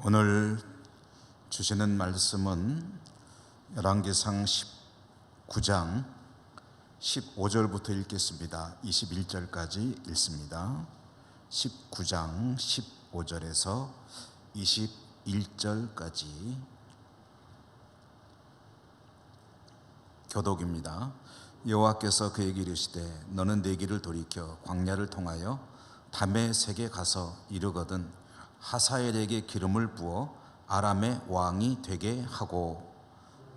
오늘 주시는 말씀은 열왕기상 19장 15절부터 읽겠습니다. 21절까지 읽습니다. 19장 15절에서 21절까지 교독입니다. 여호와께서 그에게 이르시되 너는 내 길을 돌이켜 광야를 통하여 다메섹에 가서 이르거든 하사엘에게 기름을 부어 아람의 왕이 되게 하고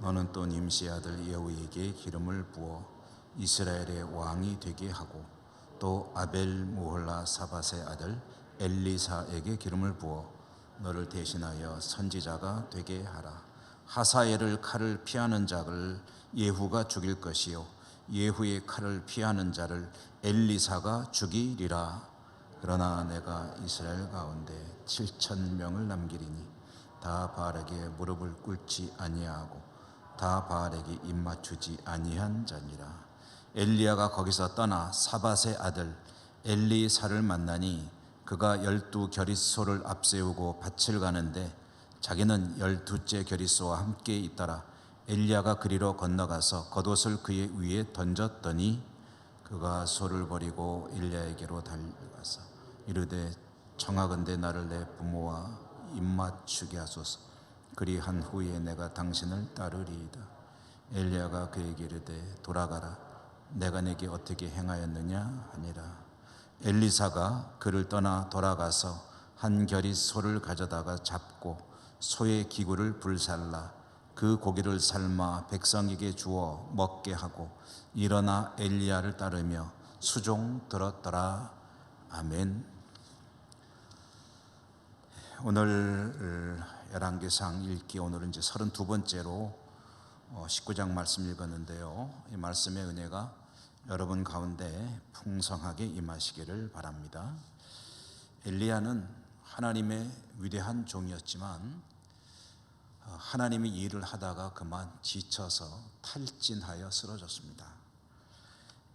너는 또 님시의 아들 예후에게 기름을 부어 이스라엘의 왕이 되게 하고 또 아벨 무홀라 사밧의 아들 엘리사에게 기름을 부어 너를 대신하여 선지자가 되게 하라. 하사엘을 칼을 피하는 자를 예후가 죽일 것이요 예후의 칼을 피하는 자를 엘리사가 죽이리라. 그러나 내가 이스라엘 가운데 7,000명을 남기리니 다 바알에게 무릎을 꿇지 아니하고 다 바알에게 입맞추지 아니한 자니라. 엘리야가 거기서 떠나 사밧의 아들 엘리사를 만나니 그가 12겨릿소를 앞세우고 밭을 가는데 자기는 12째 겨릿소와 함께 있더라. 엘리야가 그리로 건너가서 겉옷을 그의 위에 던졌더니 그가 소를 버리고 엘리야에게로 달려가서 이르되 청하건대 나를 내 부모와 입맞추게 하소서. 그리한 후에 내가 당신을 따르리이다. 엘리야가 그에게 이르되 돌아가라. 내가 내게 어떻게 행하였느냐 하니라. 엘리사가 그를 떠나 돌아가서 한 겨릿 소를 가져다가 잡고 소의 기구를 불살라 그 고기를 삶아 백성에게 주어 먹게 하고 일어나 엘리야를 따르며 수종 들었더라. 아멘. 오늘 열왕기상 읽기 오늘은 이제 32번째로 19장 말씀 읽었는데요. 이 말씀의 은혜가 여러분 가운데 풍성하게 임하시기를 바랍니다. 엘리야는 하나님의 위대한 종이었지만 하나님이 일을 하다가 그만 지쳐서 탈진하여 쓰러졌습니다.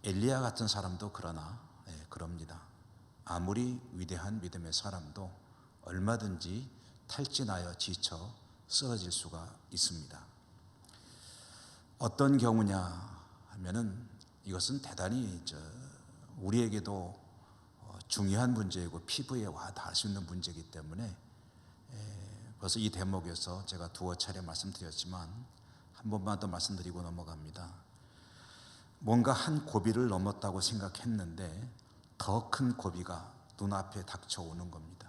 엘리야 같은 사람도 그럽니다. 아무리 위대한 믿음의 사람도 얼마든지 탈진하여 지쳐 쓰러질 수가 있습니다. 어떤 경우냐 하면은 이것은 대단히 우리에게도 중요한 문제이고 피부에 와 닿을 수 있는 문제이기 때문에 벌써 이 대목에서 제가 두어 차례 말씀드렸지만 한 번만 더 말씀드리고 넘어갑니다. 뭔가 한 고비를 넘었다고 생각했는데 더 큰 고비가 눈앞에 닥쳐오는 겁니다.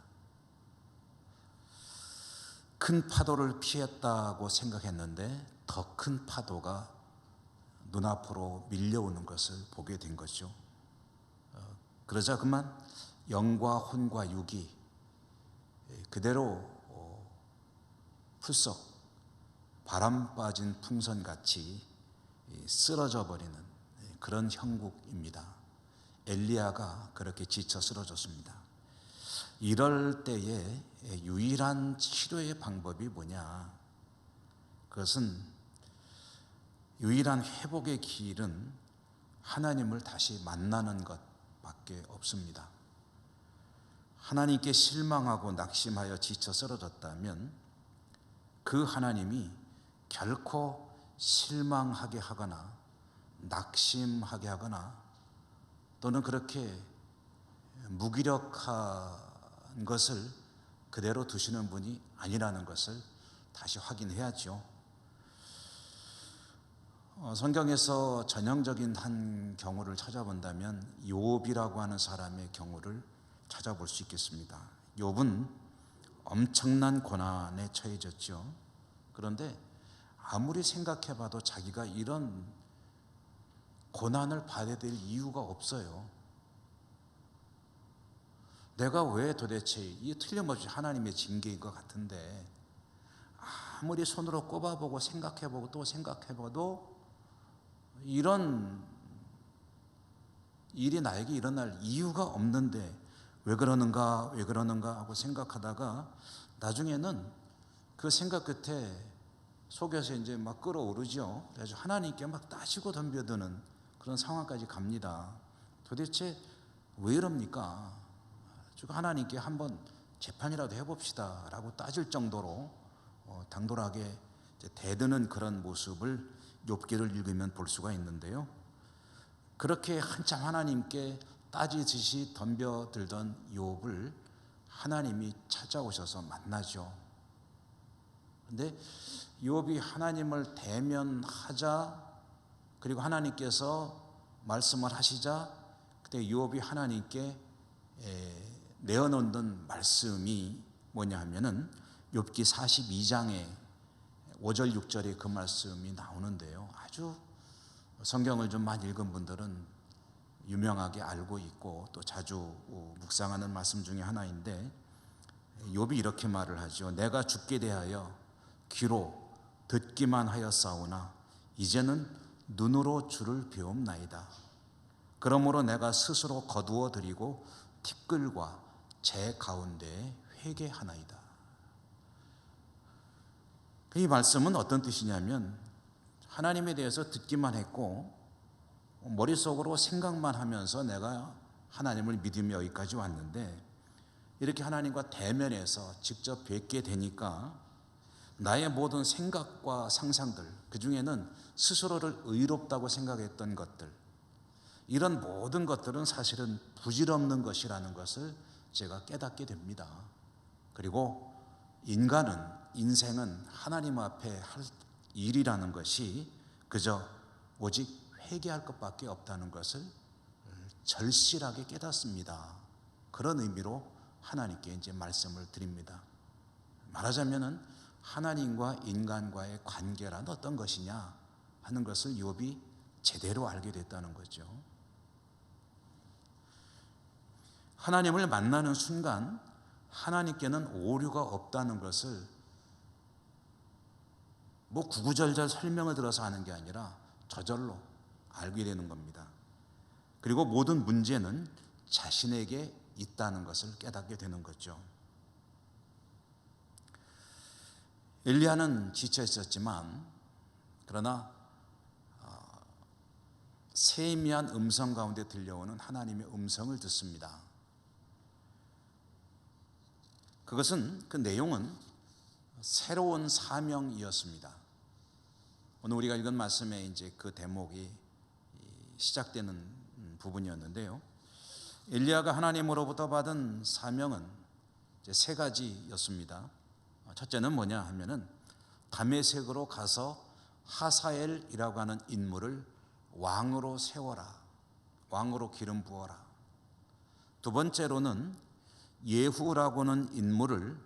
큰 파도를 피했다고 생각했는데 더 큰 파도가 눈앞으로 밀려오는 것을 보게 된 거죠. 그러자 그만 영과 혼과 육이 그대로 풀썩 바람 빠진 풍선같이 쓰러져 버리는 그런 형국입니다. 엘리야가 그렇게 지쳐 쓰러졌습니다. 이럴 때에 유일한 치료의 방법이 뭐냐? 그것은 유일한 회복의 길은 하나님을 다시 만나는 것밖에 없습니다. 하나님께 실망하고 낙심하여 지쳐 쓰러졌다면 그 하나님이 결코 실망하게 하거나 낙심하게 하거나 또는 그렇게 무기력한 것을 그대로 두시는 분이 아니라는 것을 다시 확인해야죠. 성경에서 전형적인 한 경우를 찾아본다면 욥이라고 하는 사람의 경우를 찾아볼 수 있겠습니다. 욥은 엄청난 고난에 처해졌죠. 그런데 아무리 생각해봐도 자기가 이런 고난을 받아야 될 이유가 없어요. 내가 왜 도대체 이 틀림없이 하나님의 징계인 것 같은데 아무리 손으로 꼽아보고 생각해보고 또 생각해봐도 이런 일이 나에게 일어날 이유가 없는데 왜 그러는가 하고 생각하다가 나중에는 그 생각 끝에 속에서 이제 막 끓어오르죠. 그래서 하나님께 막 따지고 덤벼드는 그런 상황까지 갑니다. 도대체 왜 이럽니까? 하나님께 한번 재판이라도 해봅시다 라고 따질 정도로 당돌하게 대드는 그런 모습을 욥기를 읽으면 볼 수가 있는데요. 그렇게 한참 하나님께 따지듯이 덤벼들던 욥을 하나님이 찾아오셔서 만나죠. 그런데 욥이 하나님을 대면하자, 그리고 하나님께서 말씀을 하시자, 그때 욥이 하나님께 내어놓는 말씀이 뭐냐 하면은 욥기 42장에 5절 6절에 그 말씀이 나오는데요. 아주 성경을 좀 많이 읽은 분들은 유명하게 알고 있고 또 자주 묵상하는 말씀 중에 하나인데, 욥이 이렇게 말을 하죠. 내가 죽게 대하여 귀로 듣기만 하였사오나 이제는 눈으로 주를 배움나이다. 그러므로 내가 스스로 거두어 드리고 티끌과 재 가운데 회개하나이다. 이 말씀은 어떤 뜻이냐면, 하나님에 대해서 듣기만 했고 머릿속으로 생각만 하면서 내가 하나님을 믿으며 여기까지 왔는데, 이렇게 하나님과 대면해서 직접 뵙게 되니까 나의 모든 생각과 상상들, 그 중에는 스스로를 의롭다고 생각했던 것들, 이런 모든 것들은 사실은 부질없는 것이라는 것을 제가 깨닫게 됩니다. 그리고 인생은 하나님 앞에 할 일이라는 것이 그저 오직 회개할 것밖에 없다는 것을 절실하게 깨닫습니다. 그런 의미로 하나님께 이제 말씀을 드립니다. 말하자면은 하나님과 인간과의 관계란 어떤 것이냐 하는 것을 욥이 제대로 알게 됐다는 거죠. 하나님을 만나는 순간 하나님께는 오류가 없다는 것을 구구절절 설명을 들어서 하는 게 아니라 저절로 알게 되는 겁니다. 그리고 모든 문제는 자신에게 있다는 것을 깨닫게 되는 거죠. 엘리야는 지쳐 있었지만, 그러나 세미한 음성 가운데 들려오는 하나님의 음성을 듣습니다. 그 내용은 새로운 사명이었습니다. 오늘 우리가 읽은 말씀에 이제 그 대목이 시작되는 부분이었는데요. 엘리야가 하나님으로부터 받은 사명은 이제 세 가지였습니다. 첫째는 뭐냐 하면은 다메섹으로 가서 하사엘이라고 하는 인물을 왕으로 세워라, 왕으로 기름 부어라. 두 번째로는 예후라고는 인물을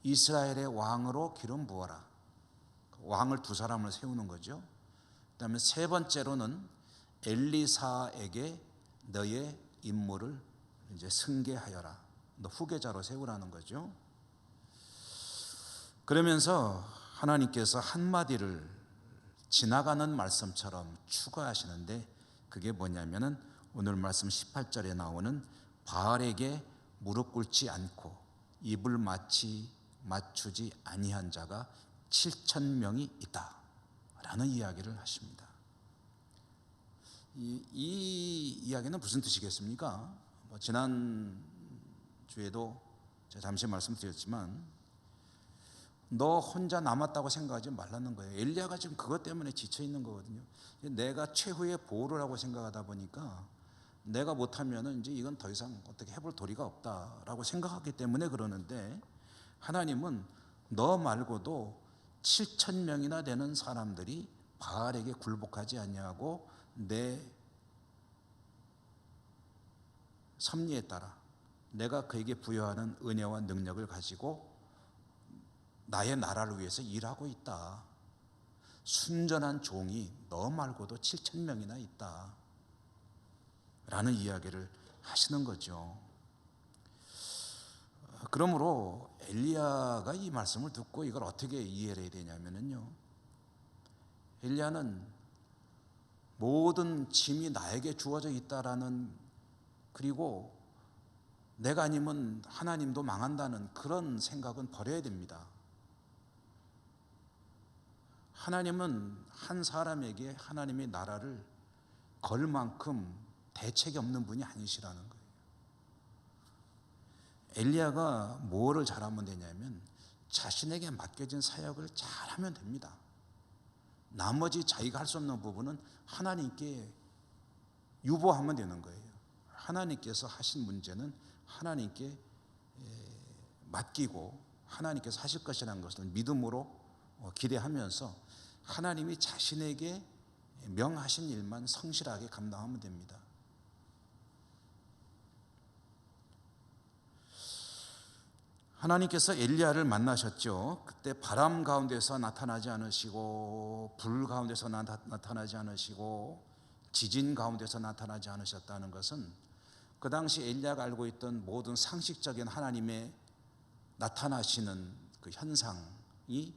이스라엘의 왕으로 기름 부어라. 왕을 두 사람을 세우는 거죠. 그다음에 세 번째로는 엘리사에게 너의 임무를 이제 승계하여라, 너 후계자로 세우라는 거죠. 그러면서 하나님께서 한마디를 지나가는 말씀처럼 추가하시는데, 그게 뭐냐면은 오늘 말씀 18절에 나오는 바알에게 무릎 꿇지 않고 입을 맞추지 아니한 자가 7,000명이 있다 라는 이야기를 하십니다. 이 이야기는 무슨 뜻이겠습니까? 지난 주에도 제가 잠시 말씀드렸지만, 너 혼자 남았다고 생각하지 말라는 거예요. 엘리야가 지금 그것 때문에 지쳐 있는 거거든요. 내가 최후의 보호를 하고 생각하다 보니까 내가 못하면은 이제 이건 더 이상 어떻게 해볼 도리가 없다라고 생각하기 때문에 그러는데, 하나님은 너 말고도 7,000명이나 되는 사람들이 바알에게 굴복하지 아니하고 내 섭리에 따라 내가 그에게 부여하는 은혜와 능력을 가지고 나의 나라를 위해서 일하고 있다. 순전한 종이 너 말고도 7,000명이나 있다 라는 이야기를 하시는 거죠. 그러므로 엘리야가 이 말씀을 듣고 이걸 어떻게 이해를 해야 되냐면요, 엘리야는 모든 짐이 나에게 주어져 있다라는, 그리고 내가 아니면 하나님도 망한다는 그런 생각은 버려야 됩니다. 하나님은 한 사람에게 하나님의 나라를 걸 만큼 대책이 없는 분이 아니시라는 거예요. 엘리야가 뭐를 잘하면 되냐면 자신에게 맡겨진 사역을 잘하면 됩니다. 나머지 자기가 할 수 없는 부분은 하나님께 유보하면 되는 거예요. 하나님께서 하신 문제는 하나님께 맡기고 하나님께서 하실 것이라는 것을 믿음으로 기대하면서 하나님이 자신에게 명하신 일만 성실하게 감당하면 됩니다. 하나님께서 엘리야를 만나셨죠. 그때 바람 가운데서 나타나지 않으시고 불 가운데서 나타나지 않으시고 지진 가운데서 나타나지 않으셨다는 것은 그 당시 엘리야가 알고 있던 모든 상식적인 하나님의 나타나시는 그 현상이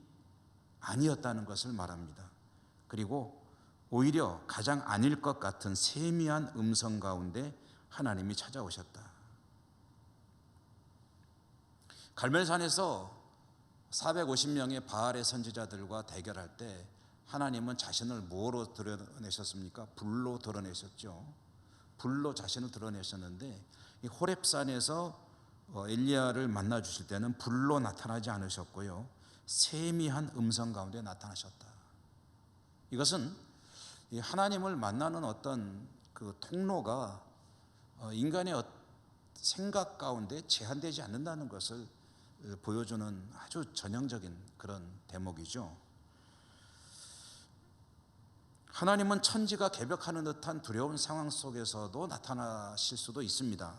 아니었다는 것을 말합니다. 그리고 오히려 가장 아닐 것 같은 세미한 음성 가운데 하나님이 찾아오셨다. 갈멜산에서 450명의 바알의 선지자들과 대결할 때 하나님은 자신을 뭐로 드러내셨습니까? 불로 드러내셨죠. 불로 자신을 드러내셨는데 이 호렙산에서 엘리야를 만나 주실 때는 불로 나타나지 않으셨고요. 세미한 음성 가운데 나타나셨다. 이것은 하나님을 만나는 어떤 그 통로가 인간의 생각 가운데 제한되지 않는다는 것을 보여주는 아주 전형적인 그런 대목이죠. 하나님은 천지가 개벽하는 듯한 두려운 상황 속에서도 나타나실 수도 있습니다.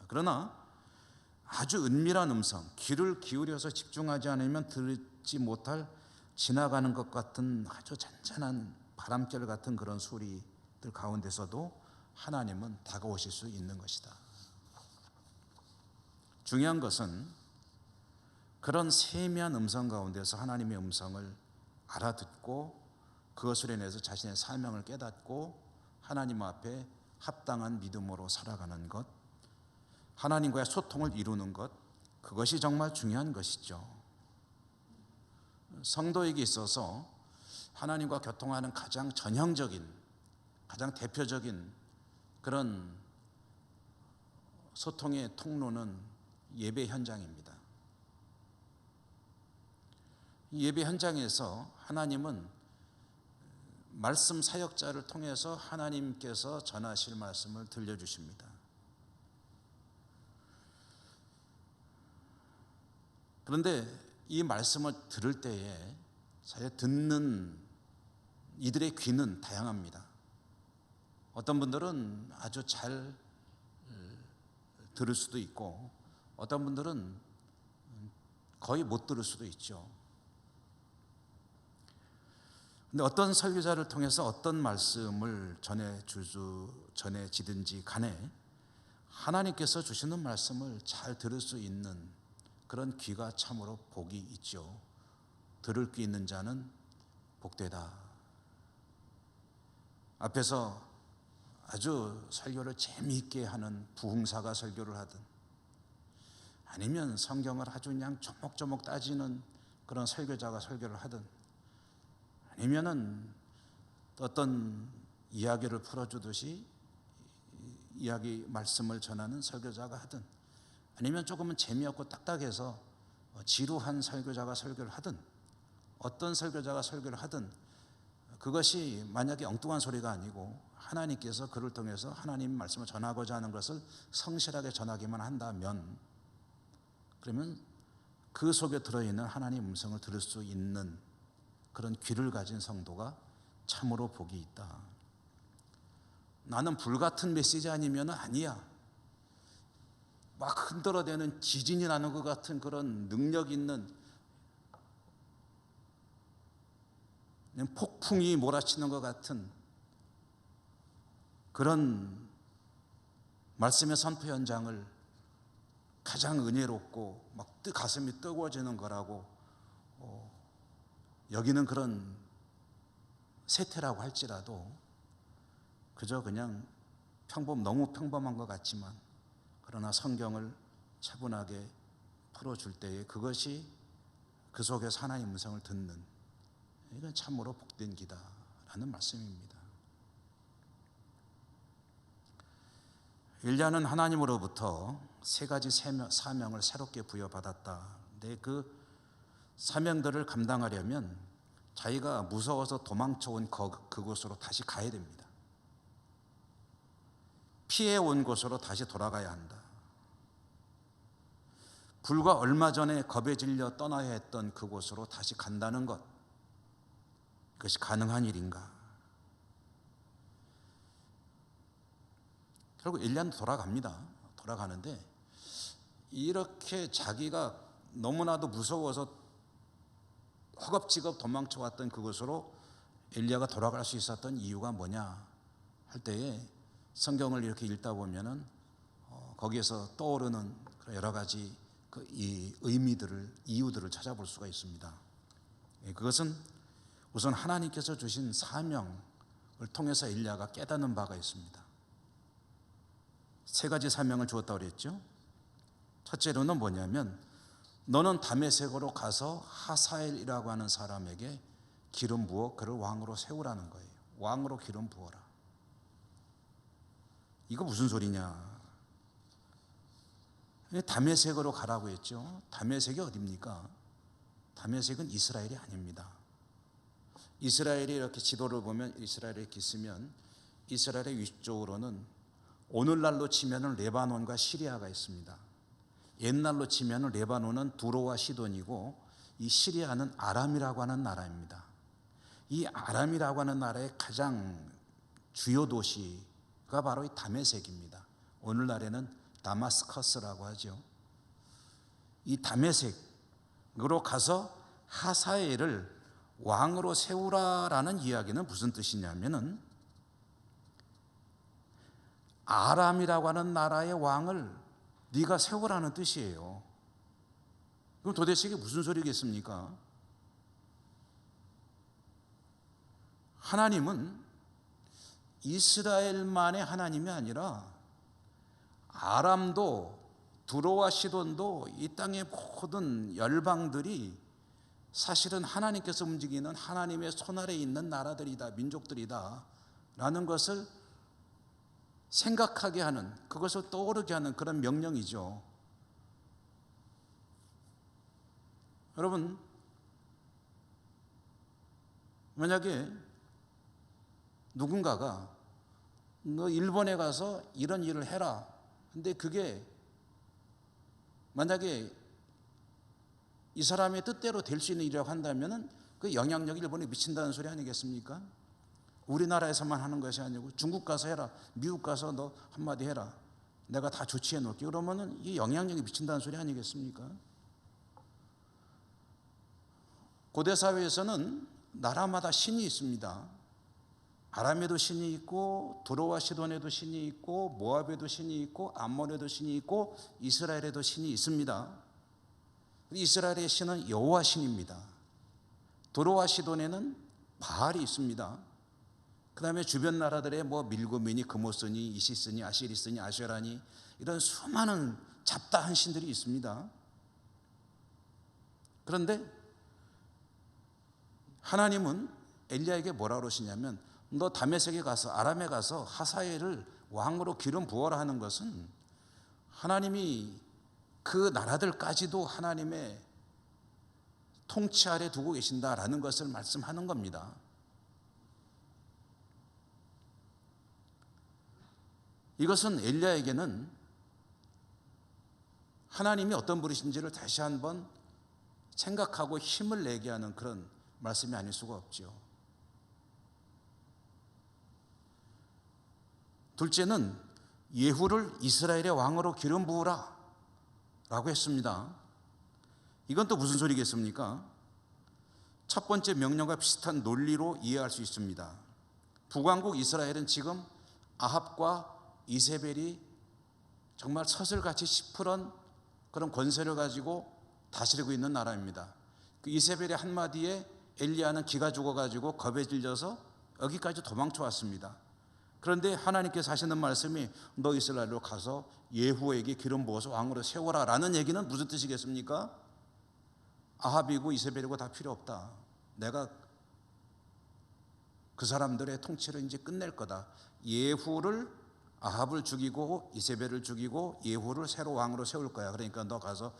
그러나 아주 은밀한 음성, 귀를 기울여서 집중하지 않으면 듣지 못할 지나가는 것 같은 아주 잔잔한 바람결 같은 그런 소리들 가운데서도 하나님은 다가오실 수 있는 것이다. 중요한 것은 그런 세미한 음성 가운데서 하나님의 음성을 알아듣고 그것으로 인해서 자신의 사명을 깨닫고 하나님 앞에 합당한 믿음으로 살아가는 것, 하나님과의 소통을 이루는 것, 그것이 정말 중요한 것이죠. 성도에게 있어서 하나님과 교통하는 가장 전형적인, 가장 대표적인 그런 소통의 통로는 예배 현장입니다. 이 예배 현장에서 하나님은 말씀 사역자를 통해서 하나님께서 전하실 말씀을 들려주십니다. 그런데 이 말씀을 들을 때에 사실 듣는 이들의 귀는 다양합니다. 어떤 분들은 아주 잘 들을 수도 있고 어떤 분들은 거의 못 들을 수도 있죠. 근데 어떤 설교자를 통해서 어떤 말씀을 전해지든지 간에 하나님께서 주시는 말씀을 잘 들을 수 있는 그런 귀가 참으로 복이 있죠. 들을 귀 있는 자는 복되다. 앞에서 아주 설교를 재미있게 하는 부흥사가 설교를 하든 아니면 성경을 아주 그냥 조목조목 따지는 그런 설교자가 설교를 하든 아니면은 어떤 이야기를 풀어주듯이 이야기 말씀을 전하는 설교자가 하든 아니면 조금은 재미없고 딱딱해서 지루한 설교자가 설교를 하든 어떤 설교자가 설교를 하든 그것이 만약에 엉뚱한 소리가 아니고 하나님께서 그를 통해서 하나님 말씀을 전하고자 하는 것을 성실하게 전하기만 한다면 그러면 그 속에 들어있는 하나님 음성을 들을 수 있는 그런 귀를 가진 성도가 참으로 복이 있다. 나는 불같은 메시지 아니면 아니야. 막 흔들어대는 지진이 나는 것 같은 그런 능력 있는 폭풍이 몰아치는 것 같은 그런 말씀의 선포 현장을 가장 은혜롭고 막 가슴이 뜨거워지는 거라고 여기는 그런 세태라고 할지라도 그저 그냥 너무 평범한 것 같지만 그러나 성경을 차분하게 풀어줄 때에 그것이 그 속에서 하나님의 음성을 듣는 이건 참으로 복된 기다라는 말씀입니다. 엘리야는 하나님으로부터 세 가지 사명을 새롭게 부여받았다. 근데 그 사명들을 감당하려면 자기가 무서워서 도망쳐온 그곳으로 다시 가야 됩니다. 피해온 곳으로 다시 돌아가야 한다. 불과 얼마 전에 겁에 질려 떠나야 했던 그곳으로 다시 간다는 것, 그것이 가능한 일인가? 결국 엘리야는 돌아가는데 이렇게 자기가 너무나도 무서워서 허겁지겁 도망쳐왔던 그곳으로 엘리야가 돌아갈 수 있었던 이유가 뭐냐 할 때에 성경을 이렇게 읽다 보면은 거기에서 떠오르는 여러 가지 이 이유들을 찾아볼 수가 있습니다. 그것은 우선 하나님께서 주신 사명을 통해서 엘리야가 깨닫는 바가 있습니다. 세 가지 사명을 주었다고 그랬죠. 첫째로는 뭐냐면 너는 다메섹으로 가서 하사엘이라고 하는 사람에게 기름 부어 그를 왕으로 세우라는 거예요. 왕으로 기름 부어라. 이거 무슨 소리냐? 다메섹으로 가라고 했죠. 다메섹이 어디입니까? 다메섹은 이스라엘이 아닙니다. 이스라엘이 이렇게 지도를 보면 이스라엘이 이렇게 있으면 이스라엘의 위쪽으로는 오늘날로 치면은 레바논과 시리아가 있습니다. 옛날로 치면은 레바논은 두로와 시돈이고 이 시리아는 아람이라고 하는 나라입니다. 이 아람이라고 하는 나라의 가장 주요 도시가 바로 이 다메섹입니다. 오늘날에는 다마스커스라고 하죠. 이 다메섹으로 가서 하사엘을 왕으로 세우라라는 이야기는 무슨 뜻이냐면은 아람이라고 하는 나라의 왕을 네가 세우라는 뜻이에요. 그럼 도대체 이게 무슨 소리겠습니까? 하나님은 이스라엘만의 하나님이 아니라 아람도 두로와 시돈도 이 땅의 모든 열방들이 사실은 하나님께서 움직이는 하나님의 손 아래에 있는 나라들이다, 민족들이다 라는 것을 생각하게 하는, 그것을 떠오르게 하는 그런 명령이죠. 여러분, 만약에 누군가가 너 일본에 가서 이런 일을 해라. 근데 그게 만약에 이 사람의 뜻대로 될 수 있는 일이라고 한다면 그 영향력이 일본에 미친다는 소리 아니겠습니까? 우리나라에서만 하는 것이 아니고 중국 가서 해라, 미국 가서 너 한마디 해라, 내가 다 조치해 놓을게. 그러면은 이 영향력이 미친다는 소리 아니겠습니까? 고대 사회에서는 나라마다 신이 있습니다. 아람에도 신이 있고 두로와 시돈에도 신이 있고 모압에도 신이 있고 암몬에도 신이 있고 이스라엘에도 신이 있습니다. 이스라엘의 신은 여호와 신입니다. 두로와 시돈에는 바알이 있습니다. 그 다음에 주변 나라들의 밀고미니, 그모스니, 이시스니, 아시리스니, 아쉐라니 이런 수많은 잡다한 신들이 있습니다. 그런데 하나님은 엘리야에게 뭐라고 그러시냐면 너 다메섹에 가서 아람에 가서 하사엘을 왕으로 기름 부어라 하는 것은 하나님이 그 나라들까지도 하나님의 통치 아래 두고 계신다라는 것을 말씀하는 겁니다. 이것은 엘리야에게는 하나님이 어떤 분이신지를 다시 한번 생각하고 힘을 내게 하는 그런 말씀이 아닐 수가 없죠. 둘째는 예후를 이스라엘의 왕으로 기름 부으라 라고 했습니다. 이건 또 무슨 소리겠습니까? 첫 번째 명령과 비슷한 논리로 이해할 수 있습니다. 북왕국 이스라엘은 지금 아합과 이세벨이 정말 서슬같이 시퍼런 그런 권세를 가지고 다스리고 있는 나라입니다. 그 이세벨의 한마디에 엘리야는 기가 죽어가지고 겁에 질려서 여기까지 도망쳐 왔습니다. 그런데 하나님께서 하시는 말씀이 너 이스라엘로 가서 예후에게 기름 부어서 왕으로 세워라 라는 얘기는 무슨 뜻이겠습니까? 아합이고 이세벨이고 다 필요 없다. 내가 그 사람들의 통치를 이제 끝낼 거다. 예후를 아합을 죽이고 이세벨을 죽이고 예후를 새로 왕으로 세울 거야. 그러니까 너 가서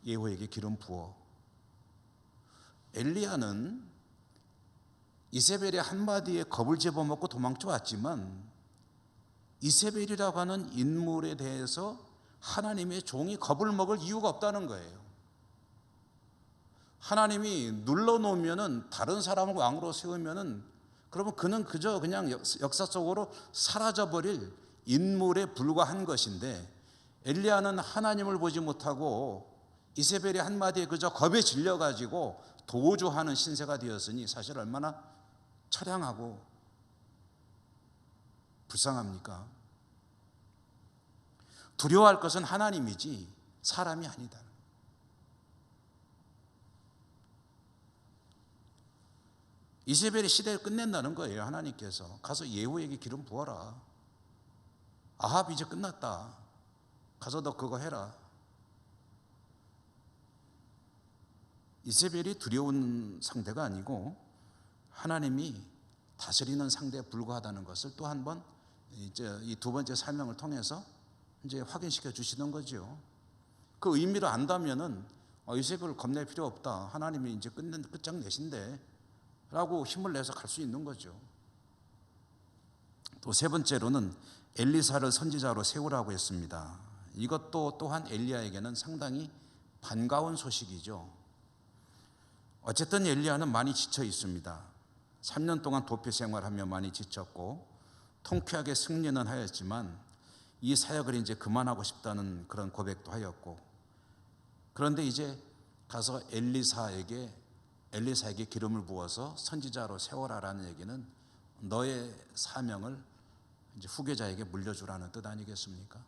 예후에게 기름 부어. 엘리야는 이세벨의 한마디에 겁을 집어먹고 도망쳐 왔지만 이세벨이라고 하는 인물에 대해서 하나님의 종이 겁을 먹을 이유가 없다는 거예요. 하나님이 눌러놓으면은 다른 사람을 왕으로 세우면은 그러면 그는 그저 그냥 역사 속으로 사라져버릴 인물에 불과한 것인데, 엘리야는 하나님을 보지 못하고 이세벨의 한마디에 그저 겁에 질려가지고 도주하는 신세가 되었으니 사실 얼마나 처량하고 불쌍합니까? 두려워할 것은 하나님이지 사람이 아니다. 이세벨의 시대를 끝낸다는 거예요. 하나님께서 가서 예후에게 기름 부어라. 아합 이제 끝났다. 가서 너 그거 해라. 이세벨이 두려운 상대가 아니고 하나님이 다스리는 상대에 불과하다는 것을 또 한 번 이제 이 두 번째 설명을 통해서 이제 확인시켜 주시는 거죠. 그 의미를 안다면은 이세벨을 겁낼 필요 없다. 하나님이 이제 끝장내신대 라고 힘을 내서 갈 수 있는 거죠. 또 세 번째로는 엘리사를 선지자로 세우라고 했습니다. 이것도 또한 엘리야에게는 상당히 반가운 소식이죠. 어쨌든 엘리야는 많이 지쳐 있습니다. 3년 동안 도피 생활하며 많이 지쳤고 통쾌하게 승리는 하였지만 이 사역을 이제 그만하고 싶다는 그런 고백도 하였고, 그런데 이제 가서 엘리사에게 기름을 부어서 선지자로 세워라라는 얘기는 너의 사명을 이제 후계자에게 물려주라는 뜻 아니겠습니까?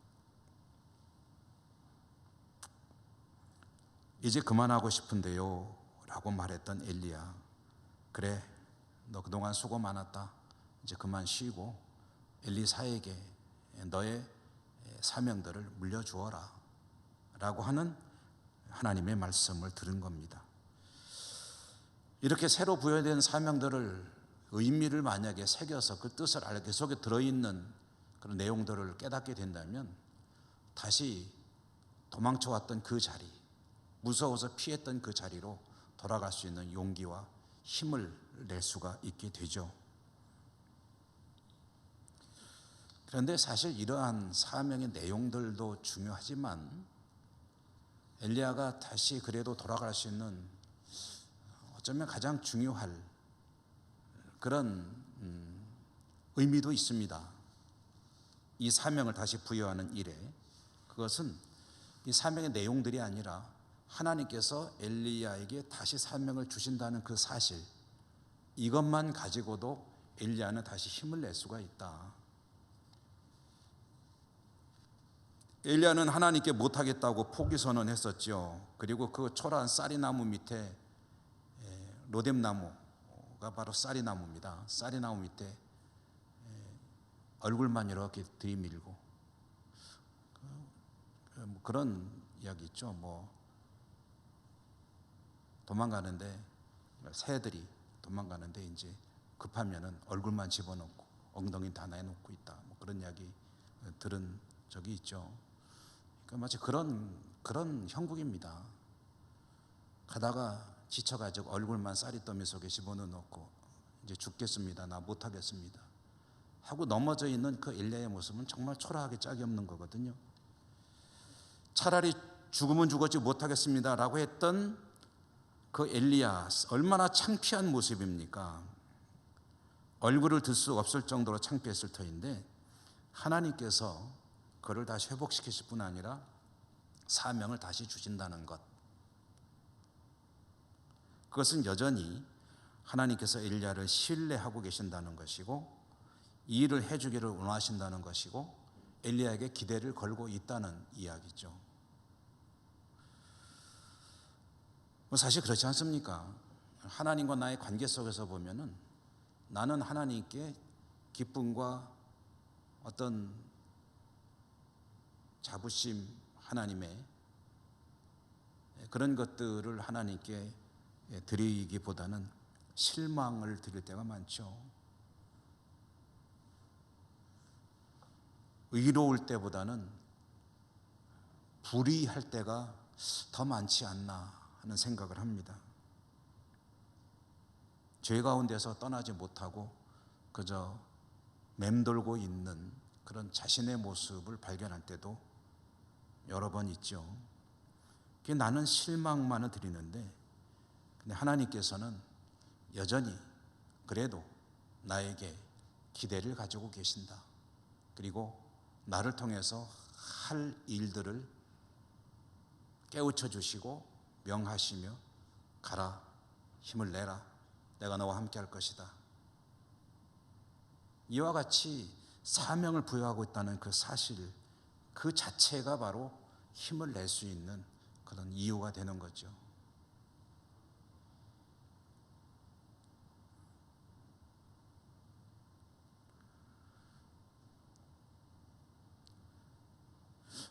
이제 그만하고 싶은데요 라고 말했던 엘리야, 그래 너 그동안 수고 많았다. 이제 그만 쉬고 엘리사에게 너의 사명들을 물려주어라 라고 하는 하나님의 말씀을 들은 겁니다. 이렇게 새로 부여된 사명들을 의미를 만약에 새겨서 그 뜻을 알게 속에 들어있는 그런 내용들을 깨닫게 된다면 다시 도망쳐왔던 그 자리, 무서워서 피했던 그 자리로 돌아갈 수 있는 용기와 힘을 낼 수가 있게 되죠. 그런데 사실 이러한 사명의 내용들도 중요하지만 엘리야가 다시 그래도 돌아갈 수 있는 어쩌면 가장 중요할 그런 의미도 있습니다. 이 사명을 다시 부여하는 일에, 그것은 이 사명의 내용들이 아니라 하나님께서 엘리야에게 다시 사명을 주신다는 그 사실, 이것만 가지고도 엘리야는 다시 힘을 낼 수가 있다. 엘리야는 하나님께 못하겠다고 포기 선언했었죠. 그리고 그 초라한 쌀이나무 밑에, 로뎀나무가 바로 쌀이나무입니다. 쌀이나무 밑에 얼굴만 이렇게 들이밀고 그런 이야기 있죠. 도망가는데, 새들이 도망가는데 이제 급하면은 얼굴만 집어넣고 엉덩이 다 내놓고 있다. 그런 이야기 들은 적이 있죠. 그러니까 마치 그런 형국입니다. 가다가 지쳐가지고 얼굴만 쌀이더미 속에 집어넣고 이제 죽겠습니다. 나 못하겠습니다. 하고 넘어져 있는 그 엘리야의 모습은 정말 초라하게 짝이 없는 거거든요. 차라리 죽으면 죽었지 못하겠습니다 라고 했던 그 엘리야, 얼마나 창피한 모습입니까? 얼굴을 들 수 없을 정도로 창피했을 터인데 하나님께서 그를 다시 회복시키실 뿐 아니라 사명을 다시 주신다는 것, 그것은 여전히 하나님께서 엘리야를 신뢰하고 계신다는 것이고 이 일을 해주기를 원하신다는 것이고 엘리야에게 기대를 걸고 있다는 이야기죠. 사실 그렇지 않습니까? 하나님과 나의 관계 속에서 보면은 나는 하나님께 기쁨과 어떤 자부심, 하나님의 그런 것들을 하나님께 드리기보다는 실망을 드릴 때가 많죠. 의로울 때보다는 불의할 때가 더 많지 않나 하는 생각을 합니다. 죄 가운데서 떠나지 못하고 그저 맴돌고 있는 그런 자신의 모습을 발견할 때도 여러 번 있죠. 나는 실망만을 드리는데 근데 하나님께서는 여전히 그래도 나에게 기대를 가지고 계신다. 그리고 나를 통해서 할 일들을 깨우쳐 주시고 명하시며 가라, 힘을 내라, 내가 너와 함께 할 것이다. 이와 같이 사명을 부여하고 있다는 그 사실, 그 자체가 바로 힘을 낼 수 있는 그런 이유가 되는 거죠.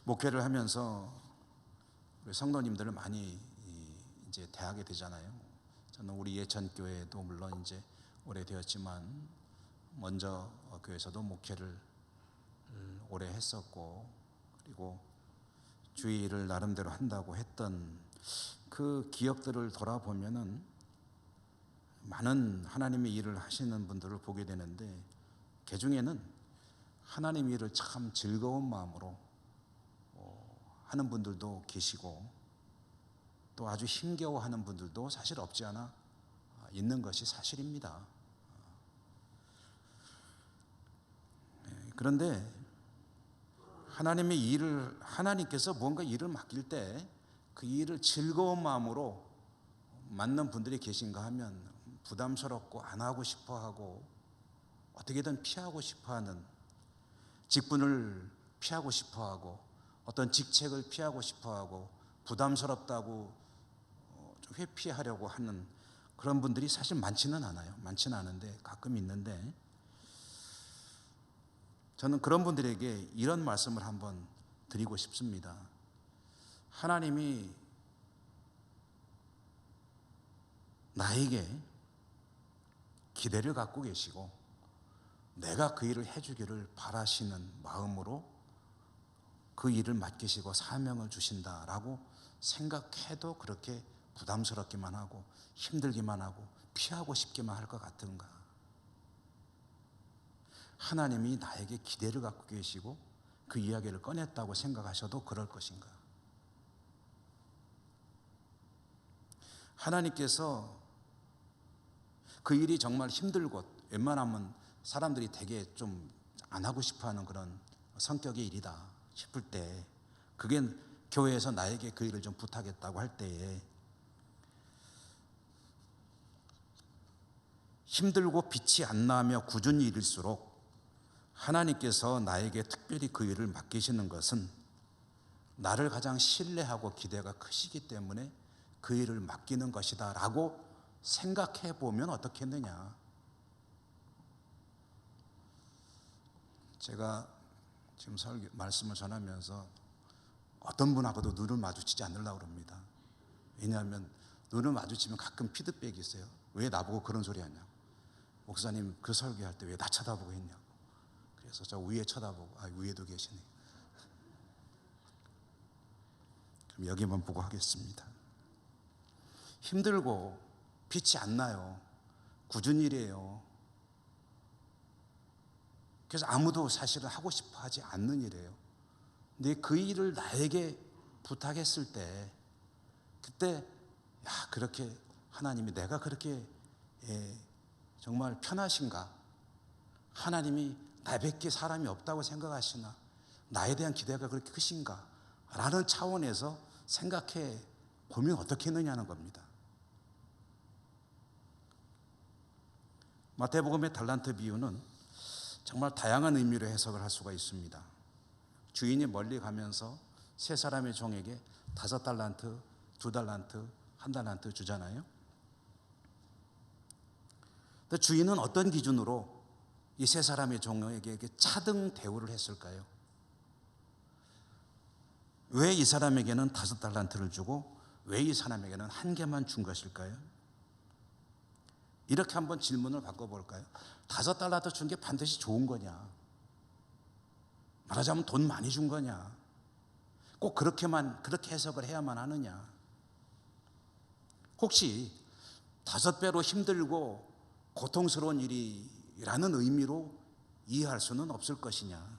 목회를 하면서 우리 성도님들을 많이 이제 대하게 되잖아요. 저는 우리 예천교회도 물론 이제 오래되었지만 먼저 교회에서도 목회를 오래 했었고 그리고 주의 일을 나름대로 한다고 했던 그 기억들을 돌아보면은 많은 하나님의 일을 하시는 분들을 보게 되는데 그 중에는 하나님의 일을 참 즐거운 마음으로 하는 분들도 계시고 또 아주 힘겨워하는 분들도 사실 없지 않아 있는 것이 사실입니다. 그런데 하나님의 일을 하나님께서 뭔가 일을 맡길 때 그 일을 즐거운 마음으로 맡는 분들이 계신가 하면 부담스럽고 안 하고 싶어하고 어떻게든 피하고 싶어하는 직분을 피하고 싶어하고 어떤 직책을 피하고 싶어하고 부담스럽다고 좀 회피하려고 하는 그런 분들이 사실 많지는 않아요. 많지는 않은데 가끔 있는데 저는 그런 분들에게 이런 말씀을 한번 드리고 싶습니다. 하나님이 나에게 기대를 갖고 계시고 내가 그 일을 해주기를 바라시는 마음으로 그 일을 맡기시고 사명을 주신다라고 생각해도 그렇게 부담스럽기만 하고 힘들기만 하고 피하고 싶기만 할 것 같은가? 하나님이 나에게 기대를 갖고 계시고 그 이야기를 꺼냈다고 생각하셔도 그럴 것인가? 하나님께서 그 일이 정말 힘들고 웬만하면 사람들이 되게 좀 안 하고 싶어하는 그런 성격의 일이다 싶을 때 그게 교회에서 나에게 그 일을 좀 부탁했다고 할 때에 힘들고 빛이 안 나며 굳은 일일수록 하나님께서 나에게 특별히 그 일을 맡기시는 것은 나를 가장 신뢰하고 기대가 크시기 때문에 그 일을 맡기는 것이다 라고 생각해 보면 어떻겠느냐. 제가 지금 말씀을 전하면서 어떤 분하고도 눈을 마주치지 않으려고 합니다. 왜냐하면 눈을 마주치면 가끔 피드백이 있어요. 왜 나보고 그런 소리 하냐고. 목사님 그 설교할 때 왜 나 쳐다보고 있냐고. 그래서 저 위에 쳐다보고 위에도 계시네. 그럼 여기만 보고 하겠습니다. 힘들고 빛이 안 나요. 굳은 일이에요. 그래서 아무도 사실은 하고 싶어 하지 않는 일이에요. 근데 그 일을 나에게 부탁했을 때 그때 그렇게 하나님이 내가 그렇게 정말 편하신가? 하나님이 나밖에 사람이 없다고 생각하시나? 나에 대한 기대가 그렇게 크신가? 라는 차원에서 생각해 보면 어떻겠느냐는 겁니다. 마태복음의 달란트 비유는 정말 다양한 의미로 해석을 할 수가 있습니다. 주인이 멀리 가면서 세 사람의 종에게 5달란트, 2달란트, 1달란트 주잖아요. 근데 주인은 어떤 기준으로 이 세 사람의 종에게 차등 대우를 했을까요? 왜 이 사람에게는 5달란트를 주고 왜 이 사람에게는 1개만 준 것일까요? 이렇게 한번 질문을 바꿔볼까요? 5달란트 준 게 반드시 좋은 거냐? 말하자면 돈 많이 준 거냐? 꼭 그렇게 해석을 해야만 하느냐? 혹시 5배로 힘들고 고통스러운 일이라는 의미로 이해할 수는 없을 것이냐?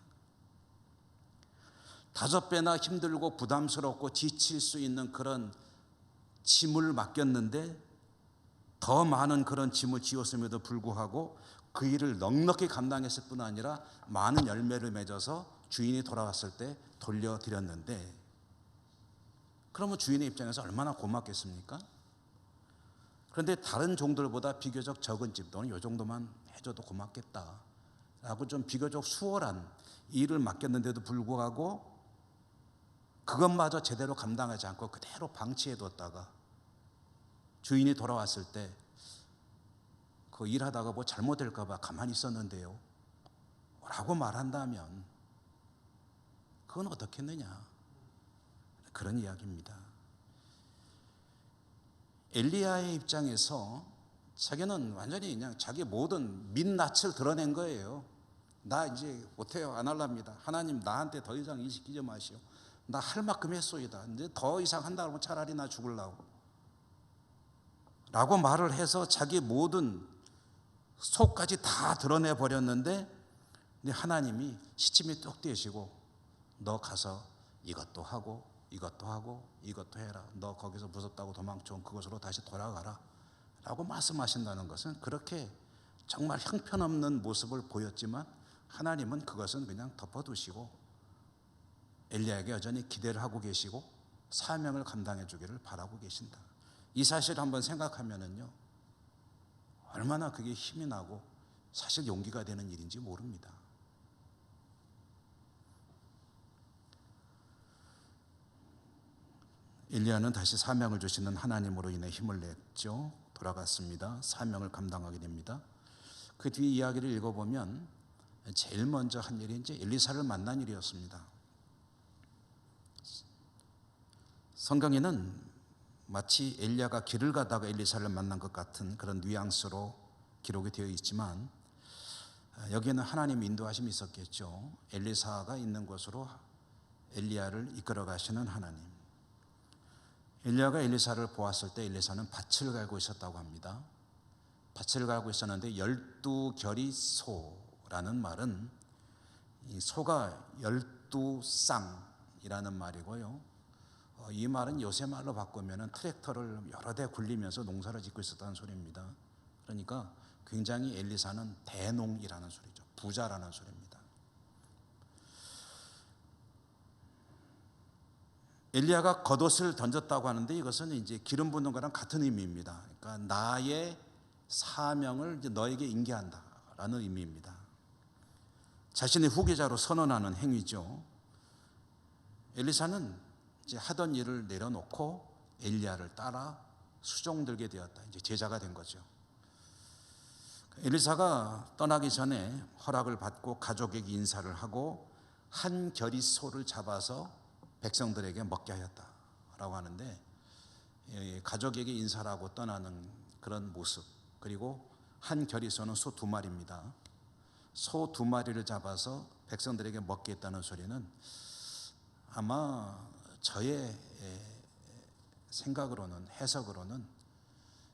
5배나 힘들고 부담스럽고 지칠 수 있는 그런 짐을 맡겼는데 더 많은 그런 짐을 지었음에도 불구하고 그 일을 넉넉히 감당했을 뿐 아니라 많은 열매를 맺어서 주인이 돌아왔을 때 돌려드렸는데, 그러면 주인의 입장에서 얼마나 고맙겠습니까? 그런데 다른 종들보다 비교적 적은 집, 너는 이 정도만 해줘도 고맙겠다 라고 좀 비교적 수월한 일을 맡겼는데도 불구하고 그것마저 제대로 감당하지 않고 그대로 방치해뒀다가 주인이 돌아왔을 때 그 일하다가 뭐 잘못될까 봐 가만히 있었는데요 라고 말한다면 그건 어떻겠느냐, 그런 이야기입니다. 엘리야의 입장에서 자기는 완전히 그냥 자기 모든 민낯을 드러낸 거예요. 나 이제 못해요. 안 할랍니다. 하나님 나한테 더 이상 일 시키지 마시오. 나 할 만큼 했소이다. 이제 더 이상 한다 그러면 차라리 나 죽으려고 라고 말을 해서 자기 모든 속까지 다 드러내 버렸는데, 하나님이 시침이 뚝 떼시고 너 가서 이것도 하고 이것도 하고 이것도 해라. 너 거기서 무섭다고 도망쳐온 그곳으로 다시 돌아가라 라고 말씀하신다는 것은, 그렇게 정말 형편없는 모습을 보였지만 하나님은 그것은 그냥 덮어두시고 엘리야에게 여전히 기대를 하고 계시고 사명을 감당해 주기를 바라고 계신다. 이 사실을 한번 생각하면은요, 얼마나 그게 힘이 나고 사실 용기가 되는 일인지 모릅니다. 엘리야는 다시 사명을 주시는 하나님으로 인해 힘을 냈죠. 돌아갔습니다. 사명을 감당하게 됩니다. 그 뒤 이야기를 읽어보면 제일 먼저 한 일이 이제 엘리사를 만난 일이었습니다. 성경에는 마치 엘리야가 길을 가다가 엘리사를 만난 것 같은 그런 뉘앙스로 기록이 되어 있지만, 여기에는 하나님의 인도하심이 있었겠죠. 엘리사가 있는 곳으로 엘리야를 이끌어 가시는 하나님. 엘리야가 엘리사를 보았을 때 엘리사는 밭을 갈고 있었다고 합니다. 밭을 갈고 있었는데 12결이 소라는 말은 이 소가 12쌍이라는 말이고요. 이 말은 요새 말로 바꾸면 트랙터를 여러 대 굴리면서 농사를 짓고 있었다는 소리입니다. 그러니까 굉장히 엘리사는 대농이라는 소리죠. 부자라는 소리입니다. 엘리야가 겉옷을 던졌다고 하는데 이것은 이제 기름 붓는 거랑 같은 의미입니다. 그러니까 나의 사명을 이제 너에게 인계한다라는 의미입니다. 자신의 후계자로 선언하는 행위죠. 엘리사는 이제 하던 일을 내려놓고 엘리야를 따라 수종들게 되었다. 이제 제자가 된 거죠. 엘리사가 떠나기 전에 허락을 받고 가족에게 인사를 하고 한 결이 소를 잡아서 백성들에게 먹게 하였다라고 하는데, 가족에게 인사를 하고 떠나는 그런 모습, 그리고 한 결이 소는 소 2마리입니다. 소 2마리를 잡아서 백성들에게 먹게 했다는 소리는 아마 저의 생각으로는, 해석으로는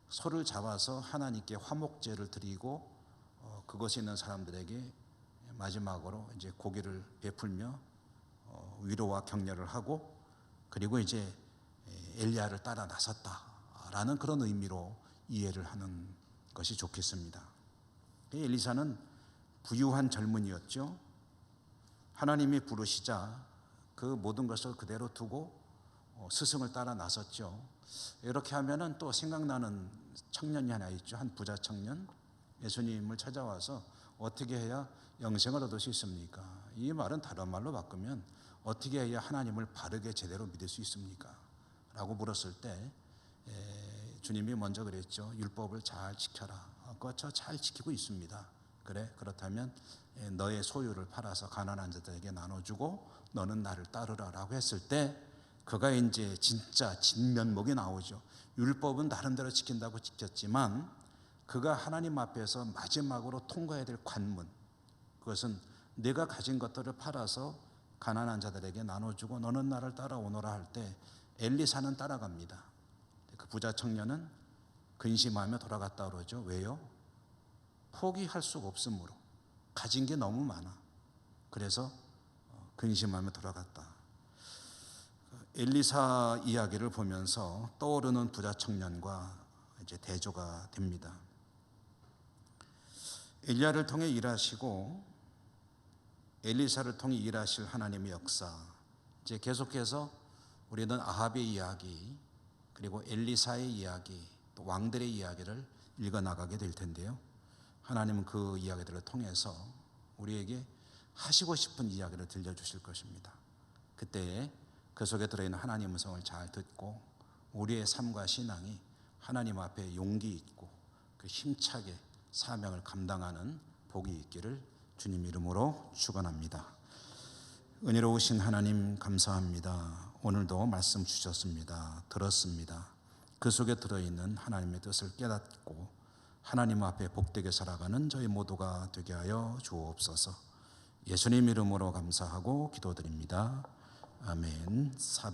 소를 잡아서 하나님께 화목제를 드리고 그것에 있는 사람들에게 마지막으로 이제 고기를 베풀며 위로와 격려를 하고, 그리고 이제 엘리야를 따라 나섰다라는 그런 의미로 이해를 하는 것이 좋겠습니다. 엘리사는 부유한 젊은이였죠. 하나님이 부르시자 그 모든 것을 그대로 두고 스승을 따라 나섰죠. 이렇게 하면은 또 생각나는 청년이 하나 있죠. 한 부자 청년, 예수님을 찾아와서 어떻게 해야 영생을 얻을 수 있습니까? 이 말은 다른 말로 바꾸면 어떻게 해야 하나님을 바르게 제대로 믿을 수 있습니까? 라고 물었을 때 주님이 먼저 그랬죠. 율법을 잘 지켜라. 그거 저 잘 지키고 있습니다. 그래, 그렇다면 너의 소유를 팔아서 가난한 자들에게 나눠주고 너는 나를 따르라 라고 했을 때 그가 이제 진짜 진면목이 나오죠. 율법은 나름대로 지킨다고 지켰지만 그가 하나님 앞에서 마지막으로 통과해야 될 관문, 그것은 내가 가진 것들을 팔아서 가난한 자들에게 나눠주고 너는 나를 따라오너라 할 때 엘리사는 따라갑니다. 그 부자 청년은 근심하며 돌아갔다 그러죠. 왜요? 포기할 수가 없으므로. 가진 게 너무 많아. 그래서 근심하며 돌아갔다. 엘리사 이야기를 보면서 떠오르는 부자 청년과 이제 대조가 됩니다. 엘리야를 통해 일하시고 엘리사를 통해 일하실 하나님의 역사, 이제 계속해서 우리는 아합의 이야기, 그리고 엘리사의 이야기, 또 왕들의 이야기를 읽어나가게 될 텐데요. 하나님은 그 이야기들을 통해서 우리에게 하시고 싶은 이야기를 들려주실 것입니다. 그때 그 속에 들어있는 하나님의 음성을 잘 듣고 우리의 삶과 신앙이 하나님 앞에 용기 있고 그 힘차게 사명을 감당하는 복이 있기를 주님 이름으로 축원합니다. 은혜로우신 하나님 감사합니다. 오늘도 말씀 주셨습니다. 들었습니다. 그 속에 들어있는 하나님의 뜻을 깨닫고 하나님 앞에 복되게 살아가는 저희 모두가 되게 하여 주옵소서. 예수님 이름으로 감사하고 기도드립니다. 아멘.